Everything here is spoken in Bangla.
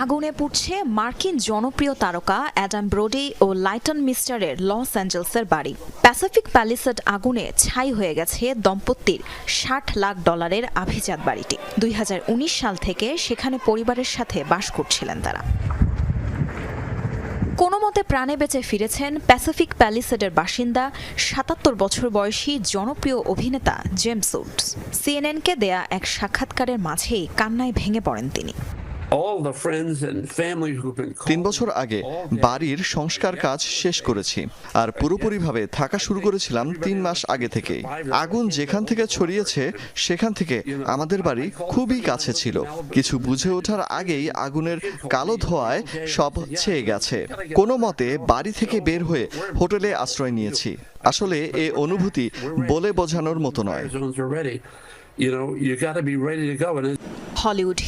আগুনে পুড়ছে মার্কিন জনপ্রিয় তারকা অ্যাডাম ব্রোডি ও লাইটন মিস্টারের লস অ্যাঞ্জেলসের বাড়ি। প্যাসিফিক প্যালিসেড আগুনে ছাই হয়ে গেছে দম্পতির $60 লাখ আভিজাত বাড়িটি। 2019 সাল থেকে সেখানে পরিবারের সাথে বাস করছিলেন তারা। কোনো মতে প্রাণে বেঁচে ফিরেছেন প্যাসিফিক প্যালিসেডের বাসিন্দা 77 বছর বয়সী জনপ্রিয় অভিনেতা জেমস উডস। সিএনএনকে দেয়া এক সাক্ষাৎকারের মাঝেই কান্নায় ভেঙে পড়েন তিনি। 3 বছর আগে বাড়ির সংস্কার কাজ শেষ করেছি, আর পুরোপুরিভাবে থাকা শুরু করেছিলাম 3 মাস আগে থেকে। আগুন যেখান থেকে ছড়িয়েছে সেখান থেকে আমাদের বাড়ি খুবই কাছে ছিল। কিছু বুঝে ওঠার আগেই আগুনের কালো ধোঁয়ায় সব ছেয়ে গেছে। কোনো মতে বাড়ি থেকে বের হয়ে হোটেলে আশ্রয় নিয়েছি। আসলে এ অনুভূতি বলে বোঝানোর মতো নয়। হলিউড